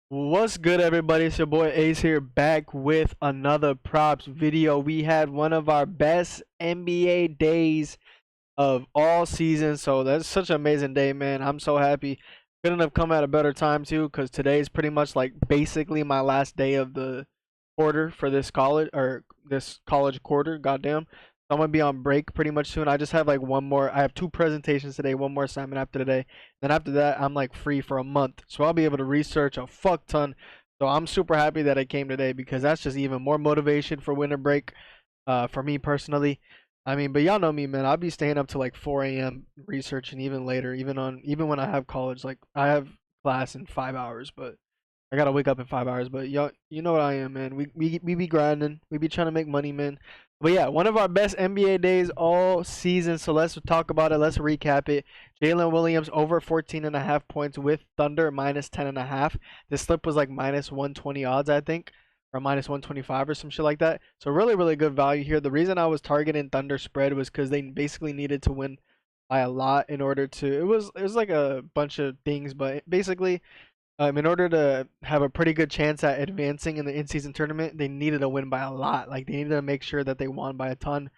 What's good, everybody? It's your boy Ace here, back with another props video. We had one of our best NBA days of all season, so that's such an amazing day, man. I'm so happy. Couldn't have come at a better time too, because today is pretty much like basically my last day of the quarter for this college or this college quarter. Goddamn. So I'm gonna be on break pretty much soon. I just have like one more. I have two presentations today, one more assignment after today. Then after that, I'm like free for a month, so I'll be able to research a fuck ton. So I'm super happy that I came today because that's just even more motivation for winter break, for me personally. I mean, but y'all know me, man. I'll be staying up to like 4 a.m. researching even later, even when I have college. Like I have class in 5 hours, but I gotta wake up in 5 hours. But y'all, you know what I am, man. We be grinding. We be trying to make money, man. But yeah, one of our best NBA days all season. So let's talk about it. Let's recap it. Jalen Williams over 14.5 points with Thunder minus 10.5. This slip was like minus 120 odds, I think, or minus 125 or some shit like that. So really, really good value here. The reason I was targeting Thunder spread was because they basically needed to win by a lot in order to. It was like a bunch of things, but basically, in order to have a pretty good chance at advancing in the in-season tournament, they needed to win by a lot. Like they needed to make sure that they won by a ton,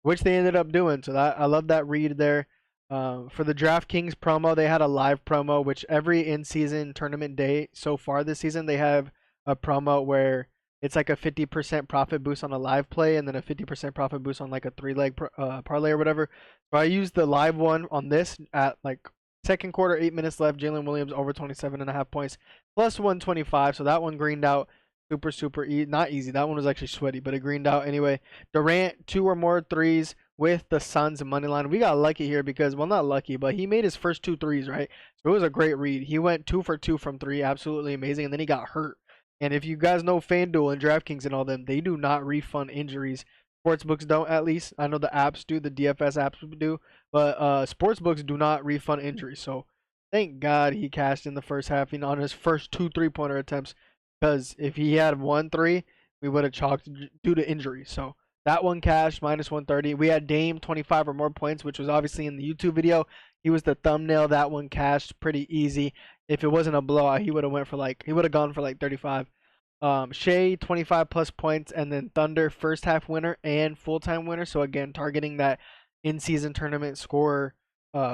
which they ended up doing. So that I love that read there. For the DraftKings promo, they had a live promo, which every in-season tournament day so far this season they have a promo where it's like a 50% profit boost on a live play and then a 50% profit boost on like a three-leg parlay or whatever. So I used the live one on this at like second quarter, 8 minutes left. Jalen Williams over 27.5 points, plus 125. So that one greened out super, super not easy. That one was actually sweaty, but it greened out anyway. Durant, two or more threes with the Suns money line. We got lucky here because, well, not lucky, but he made his first two threes, right? So it was a great read. He went 2 for 2 from three, absolutely amazing. And then he got hurt. And if you guys know FanDuel and DraftKings and all them, they do not refund injuries. Sportsbooks don't, at least. I know the apps do, the DFS apps do, but sportsbooks do not refund injuries. So thank God he cashed in the first half on his first two three-pointer attempts. Because if he had 1 3, we would have chalked due to injury. So that one cashed minus 130. We had Dame 25 or more points, which was obviously in the YouTube video. He was the thumbnail. That one cashed pretty easy. If it wasn't a blowout, he would have gone for like 35. Shea 25 plus points, and then Thunder first half winner and full time winner. So again, targeting that in season tournament score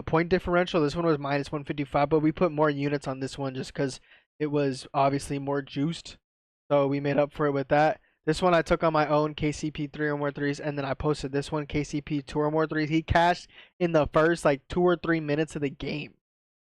point differential. This one was minus 155, but we put more units on this one just because it was obviously more juiced. So we made up for it with that. This one I took on my own, KCP 3 or more threes, and then I posted this one, KCP 2 or more threes. He cashed in the first like 2 or 3 minutes of the game.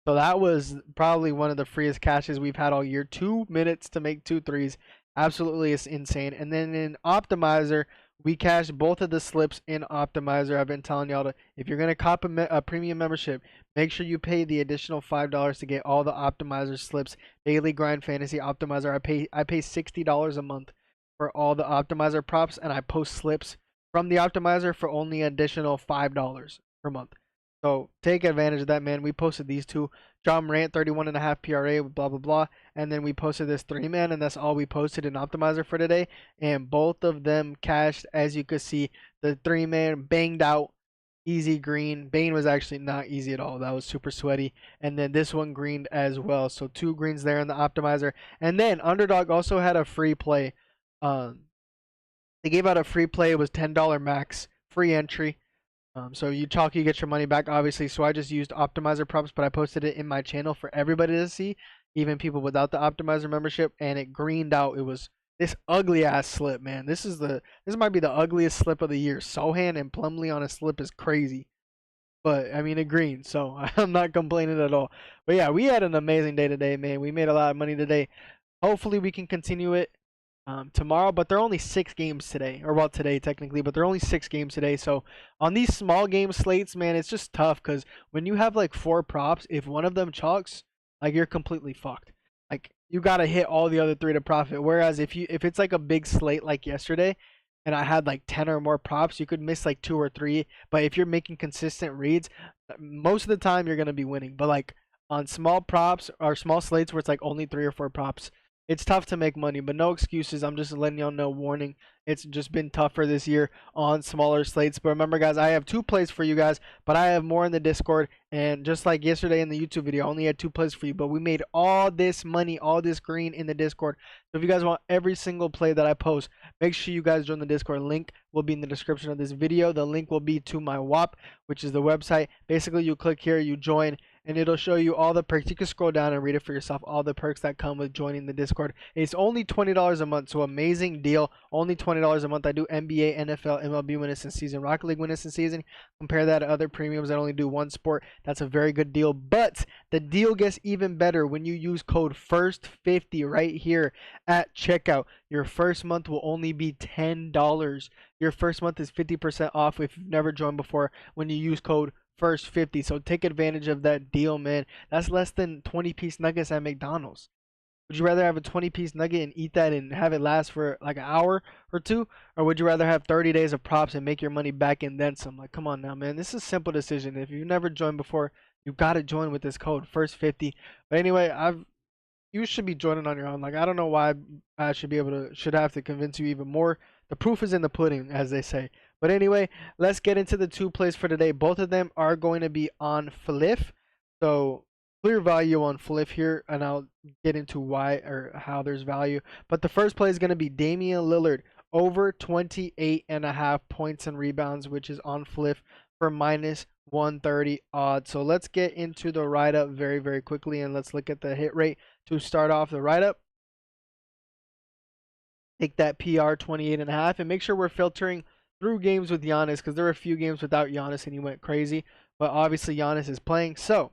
So that was probably one of the freest cashes we've had all year. 2 minutes to make two threes. Absolutely is insane. And then in Optimizer, we cashed both of the slips in Optimizer. I've been telling y'all to, if you're going to cop a premium membership, make sure you pay the additional $5 to get all the Optimizer slips. Daily Grind Fantasy Optimizer. I pay $60 a month for all the Optimizer props, and I post slips from the Optimizer for only an additional $5 per month. So take advantage of that, man. We posted these two. John Morant, 31.5 PRA, blah, blah, blah. And then we posted this three-man, and that's all we posted in Optimizer for today. And both of them cashed, as you could see. The three-man banged out, easy green. Bane was actually not easy at all. That was super sweaty. And then this one greened as well. So two greens there in the Optimizer. And then Underdog also had a free play. Um, they gave out a free play. It was $10 max, free entry. So you chalk, you get your money back, obviously. So I just used Optimizer props, but I posted it in my channel for everybody to see, even people without the Optimizer membership, and it greened out. It was this ugly ass slip, man. This might be the ugliest slip of the year. Sohan and Plumlee on a slip is crazy, but I mean it green, so I'm not complaining at all. But yeah, we had an amazing day today, man. We made a lot of money today. Hopefully we can continue it tomorrow, but there are only 6 games today, or well, today technically, but there are only 6 games today. So on these small game slates, man, it's just tough because when you have like 4 props, if one of them chalks, like you're completely fucked. Like you gotta hit all the other 3 to profit. Whereas if it's like a big slate like yesterday, and I had like 10 or more props, you could miss like 2 or 3. But if you're making consistent reads, most of the time you're gonna be winning. But like on small props or small slates where it's like only 3 or 4 props, it's tough to make money, but no excuses. I'm just letting y'all know, warning. It's just been tougher this year on smaller slates. But remember, guys, I have 2 plays for you guys, but I have more in the Discord. And just like yesterday in the YouTube video, I only had 2 plays for you, but we made all this money, all this green in the Discord. So if you guys want every single play that I post, make sure you guys join the Discord. Link will be in the description of this video. The link will be to my WAP, which is the website. Basically, you click here, you join, and it'll show you all the perks. You can scroll down and read it for yourself, all the perks that come with joining the Discord. It's only $20 a month, so amazing deal. Only $20 a month. I do NBA, NFL, MLB when it's in season, Rocket League when it's in season. Compare that to other premiums that only do one sport. That's a very good deal. But the deal gets even better when you use code FIRST50 right here at checkout. Your first month will only be $10. Your first month is 50% off if you've never joined before when you use code FIRST50. So take advantage of that deal, man. That's less than 20-piece nuggets at McDonald's. Would you rather have a 20-piece nugget and eat that and have it last for like an hour or two? Or would you rather have 30 days of props and make your money back and then some? Like, come on now, man. This is a simple decision. If you've never joined before, you've got to join with this code, FIRST50. But anyway, you should be joining on your own. Like, I don't know why I should have to convince you even more. The proof is in the pudding, as they say. But anyway, let's get into the 2 plays for today. Both of them are going to be on Flip. So clear value on Flip here, and I'll get into why or how there's value. But the first play is going to be Damian Lillard over 28.5 points and rebounds, which is on Flip for minus 130 odds. So let's get into the write-up very, very quickly, and let's look at the hit rate to start off the write-up. Take that PR 28.5 and make sure we're filtering through games with Giannis, because there are a few games without Giannis and he went crazy. But obviously Giannis is playing, so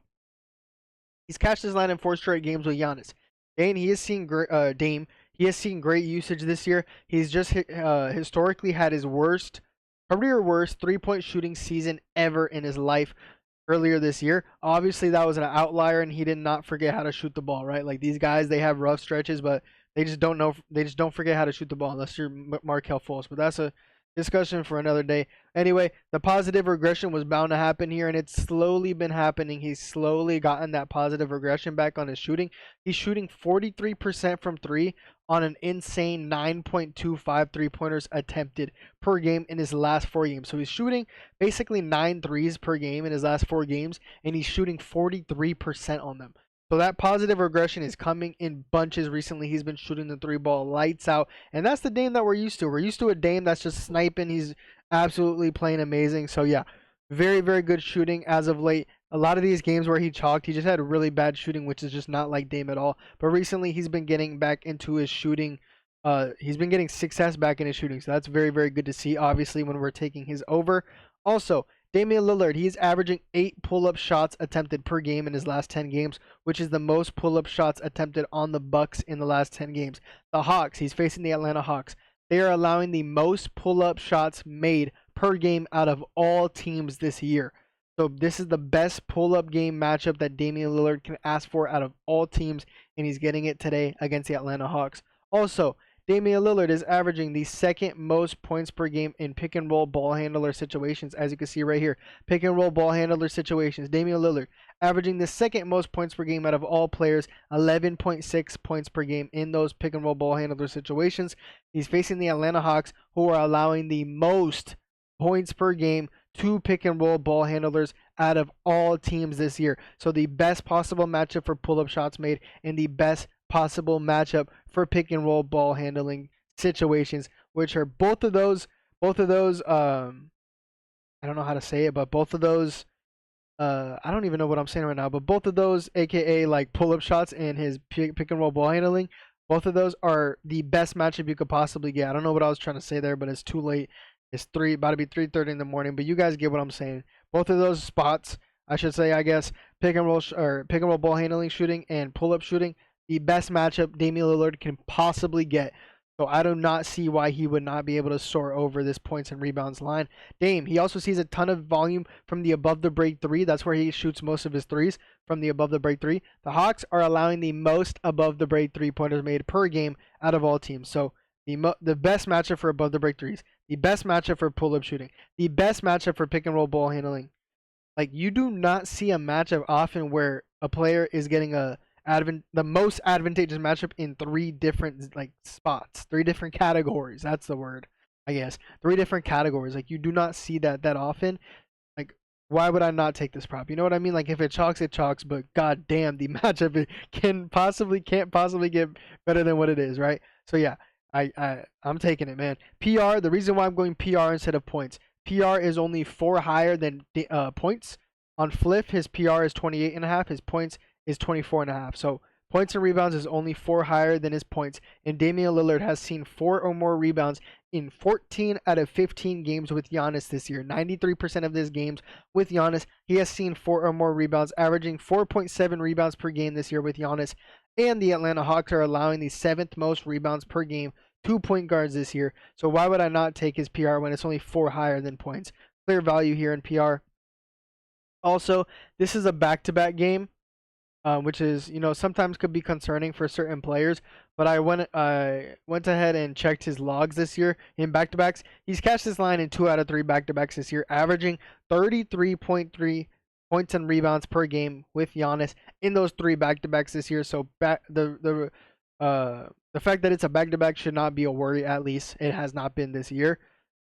he's cashed his line in 4 straight games with Giannis. Dame, he has seen great usage this year. He's just historically had his career worst 3-point shooting season ever in his life earlier this year. Obviously, that was an outlier, and he did not forget how to shoot the ball, right? Like, these guys, they have rough stretches, but they just don't forget how to shoot the ball unless you're Markelle Fultz. But that's a discussion for another day. Anyway, the positive regression was bound to happen here, and it's slowly been happening. He's slowly gotten that positive regression back on his shooting. He's shooting 43% from 3 on an insane 9.25 3-pointers attempted per game in his last 4 games. So he's shooting basically 9 threes per game in his last 4 games, and he's shooting 43% on them. So that positive regression is coming in bunches recently. He's been shooting the 3-ball lights out, and that's the Dame that we're used to. We're used to a Dame that's just sniping. He's absolutely playing amazing. So yeah, very, very good shooting as of late. A lot of these games where he chalked, he just had really bad shooting, which is just not like Dame at all. But recently, he's been getting back into his shooting. He's been getting success back in his shooting, so that's very, very good to see, obviously, when we're taking his over. Also, Damian Lillard, he's averaging 8 pull-up shots attempted per game in his last 10 games, which is the most pull-up shots attempted on the Bucks in the last 10 games. The Hawks, he's facing the Atlanta Hawks. They are allowing the most pull-up shots made per game out of all teams this year. So this is the best pull-up game matchup that Damian Lillard can ask for out of all teams, and he's getting it today against the Atlanta Hawks. Also, Damian Lillard is averaging the 2nd most points per game in pick-and-roll ball handler situations, as you can see right here. Pick-and-roll ball handler situations. Damian Lillard averaging the 2nd most points per game out of all players, 11.6 points per game in those pick-and-roll ball handler situations. He's facing the Atlanta Hawks, who are allowing the most points per game to pick-and-roll ball handlers out of all teams this year. So the best possible matchup for pull-up shots made and the best possible matchup for pick and roll ball handling situations, which are both of those I don't know how to say it, but both of those I don't even know what I'm saying right now, but both of those, aka like pull-up shots and his pick and roll ball handling, both of those are the best matchup you could possibly get. I don't know what I was trying to say there, but it's too late. It's about to be 3:30 in the morning, but you guys get what I'm saying. Both of those spots, I should say, I guess, pick and roll ball handling shooting and pull-up shooting, the best matchup Damian Lillard can possibly get. So I do not see why he would not be able to soar over this points and rebounds line. Dame, he also sees a ton of volume from the above the break 3. That's where he shoots most of his threes, from the above the break 3. The Hawks are allowing the most above the break 3-pointers made per game out of all teams. So the best matchup for above the break 3s, the best matchup for pull-up shooting, the best matchup for pick and roll ball handling. Like, you do not see a matchup often where a player is getting the most advantageous matchup in 3 different spots, 3 different categories. That's the word. I guess 3 different categories. Like you do not see that often. Like why would I not take this prop? You know what I mean? Like if it chalks, it chalks. But god damn, the matchup it can't possibly get better than what it is, right? So yeah, I'm taking it, man. PR. The reason why I'm going PR instead of points. PR is only 4 higher than points. On Fliff, his PR is 28.5. His points is 24.5. So points and rebounds is only 4 higher than his points. And Damian Lillard has seen 4 or more rebounds in 14 out of 15 games with Giannis this year. 93% of his games with Giannis, he has seen 4 or more rebounds, averaging 4.7 rebounds per game this year with Giannis. And the Atlanta Hawks are allowing the 7th most rebounds per game to point guards this year. So why would I not take his PR when it's only 4 higher than points? Clear value here in PR. Also, this is a back-to-back game, which is sometimes could be concerning for certain players. But I went ahead and checked his logs this year in back-to-backs. He's cashed this line in 2 out of 3 back-to-backs this year, averaging 33.3 points and rebounds per game with Giannis in those 3 back-to-backs this year. So the fact that it's a back-to-back should not be a worry. At least it has not been this year.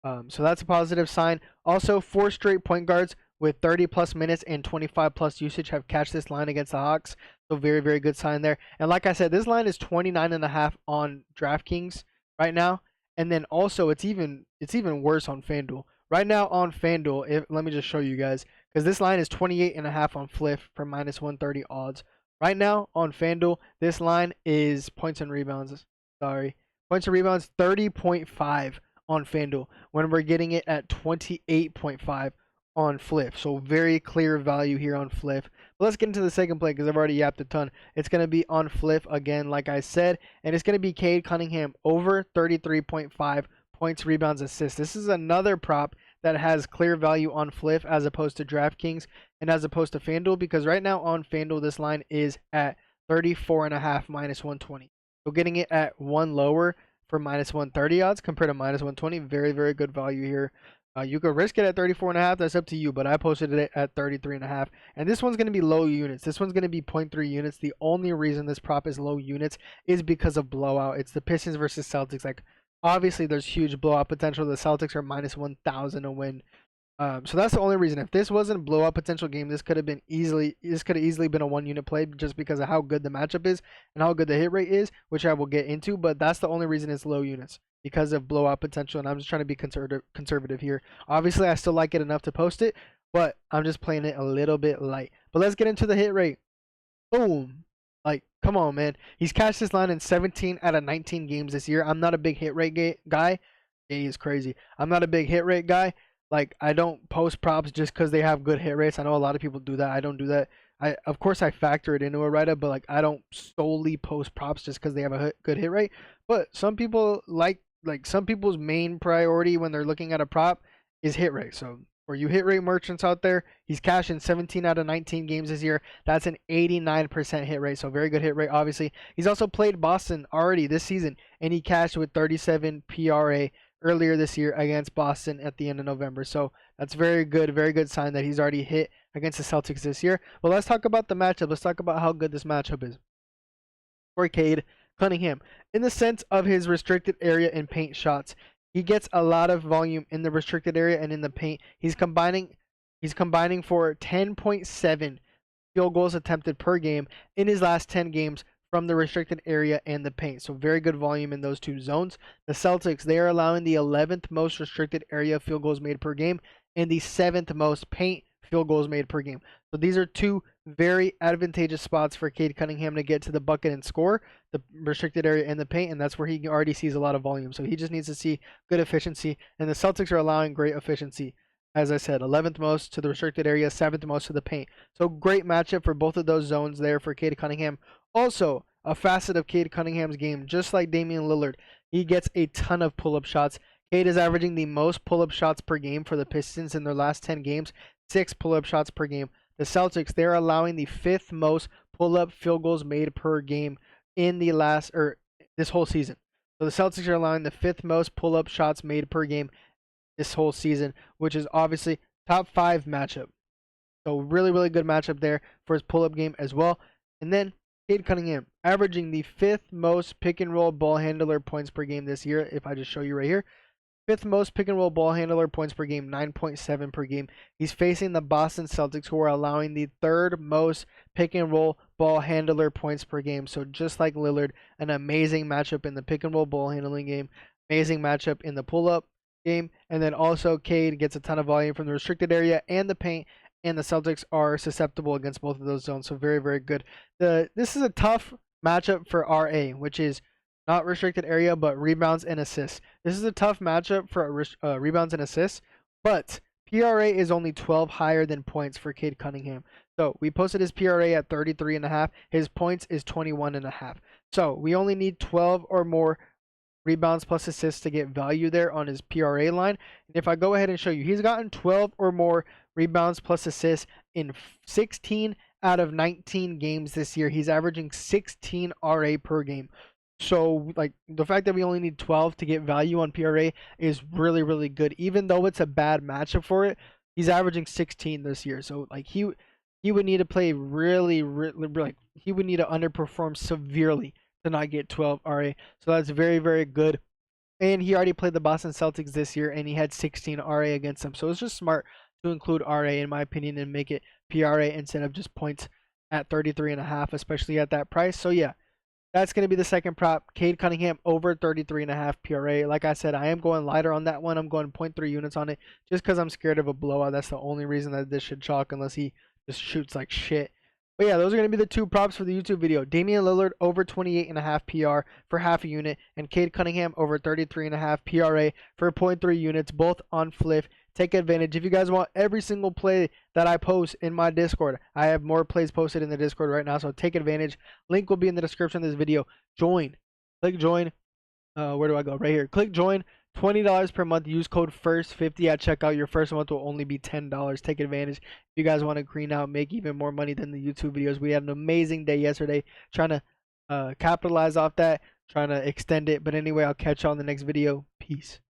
So that's a positive sign. Also, 4 straight point guards with 30 plus minutes and 25 plus usage have cashed this line against the Hawks. So very, very good sign there. And like I said, this line is 29.5 on DraftKings right now. And then also it's even worse on FanDuel. Right now on FanDuel, let me just show you guys, because this line is 28.5 on Fliff for minus 130 odds. Right now on FanDuel, this line is points and rebounds. Sorry. Points and rebounds 30.5 on FanDuel when we're getting it at 28.5 on Fliff. So very clear value here on Fliff. But let's get into the second play because I've already yapped a ton. It's going to be on Fliff again, like I said, and it's going to be Cade Cunningham over 33.5 points, rebounds, assists. This is another prop that has clear value on Fliff as opposed to DraftKings and as opposed to FanDuel, because right now on FanDuel this line is at 34.5 minus 120. So getting it at 1 lower for minus 130 odds compared to minus 120, very, very good value here. You could risk it at 34.5. That's up to you, but I posted it at 33.5. And this one's going to be low units. This one's going to be 0.3 units. The only reason this prop is low units is because of blowout. It's the Pistons versus Celtics. Like, obviously, there's huge blowout potential. The Celtics are minus 1,000 to win. So that's the only reason. If this wasn't a blowout potential game, this could have easily been a 1 unit play just because of how good the matchup is and how good the hit rate is, which I will get into. But that's the only reason it's low units, because of blowout potential, and I'm just trying to be conservative here. Obviously, I still like it enough to post it, but I'm just playing it a little bit light. But let's get into the hit rate. Boom. Like, come on, man. He's cashed this line in 17 out of 19 games this year. I'm not a big hit rate guy. Yeah, he's crazy. I'm not a big hit rate guy. Like, I don't post props just because they have good hit rates. I know a lot of people do that. I don't do that. Of course, I factor it into a write-up, but like I don't solely post props just because they have a good hit rate. But some people like some people's main priority when they're looking at a prop is hit rate. So for you hit rate merchants out there, he's cashing 17 out of 19 games this year. That's an 89% hit rate. So very good hit rate, obviously. He's also played Boston already this season, and he cashed with 37 PRA earlier this year against Boston at the end of November. So that's very good sign that he's already hit against the Celtics this year. But let's talk about the matchup. Let's talk about how good this matchup is for Cade Cunningham. In the sense of his restricted area and paint shots, he gets a lot of volume in the restricted area and in the paint. He's combining for 10.7 field goals attempted per game in his last 10 games from the restricted area and the paint. So very good volume in those 2 zones. The Celtics, they are allowing the 11th most restricted area field goals made per game and the 7th most paint field goals made per game. So these are 2 very advantageous spots for Cade Cunningham to get to the bucket and score, the restricted area and the paint, and that's where he already sees a lot of volume. So he just needs to see good efficiency, and the Celtics are allowing great efficiency. As I said, 11th most to the restricted area, 7th most to the paint. So great matchup for both of those zones there for Cade Cunningham. Also, a facet of Cade Cunningham's game, just like Damian Lillard, he gets a ton of pull-up shots. Cade is averaging the most pull-up shots per game for the Pistons in their last 10 games, 6 pull-up shots per game. The Celtics, they're allowing the 5th most pull-up field goals made per game in this whole season. So the Celtics are allowing the 5th most pull-up shots made per game this whole season, which is obviously top 5 matchup. So really, really good matchup there for his pull-up game as well. And then Cade Cunningham averaging the 5th most pick and roll ball handler points per game this year. If I just show you right here, fifth most pick and roll ball handler points per game, 9.7 per game. He's facing the Boston Celtics, who are allowing the third most pick and roll ball handler points per game. So just like Lillard, an amazing matchup in the pick and roll ball handling game, amazing matchup in the pull up game, and then also Cade gets a ton of volume from the restricted area and the paint. And the Celtics are susceptible against both of those zones, so very, very good. This is a tough matchup for RA, which is not restricted area, but rebounds and assists. This is a tough matchup for rebounds and assists, but PRA is only 12 higher than points for Cade Cunningham. So we posted his PRA at 33.5. His points is 21.5. So we only need 12 or more rebounds plus assists to get value there on his PRA line. And if I go ahead and show you, he's gotten 12 or more rebounds plus assists in 16 out of 19 games this year. He's averaging 16 RA per game. So, like, the fact that we only need 12 to get value on PRA is really, really good. Even though it's a bad matchup for it, he's averaging 16 this year. So, like, he would need to play really, like, he would need to underperform severely to not get 12 RA. So that's very, very good. And he already played the Boston Celtics this year, and he had 16 RA against them. So it's just smart to include RA, in my opinion, and make it PRA instead of just points at 33.5, especially at that price. So yeah, that's going to be the second prop. Cade Cunningham over 33.5 PRA. Like I said, I am going lighter on that one. I'm going 0.3 units on it just because I'm scared of a blowout. That's the only reason that this should chalk, unless he just shoots like shit. But yeah, those are going to be the two props for the YouTube video. Damian Lillard over 28.5 PR for half a unit, and Cade Cunningham over 33.5 PRA for 0.3 units, both on Fliff. Take advantage. If you guys want every single play that I post in my Discord, I have more plays posted in the Discord right now, so take advantage. Link will be in the description of this video. Join. Click join. Where do I go? Right here. Click join. $20 per month. Use code FIRST50 at checkout. Your first month will only be $10. Take advantage. If you guys want to green out, make even more money than the YouTube videos. We had an amazing day yesterday trying to capitalize off that, trying to extend it. But anyway, I'll catch you on the next video. Peace.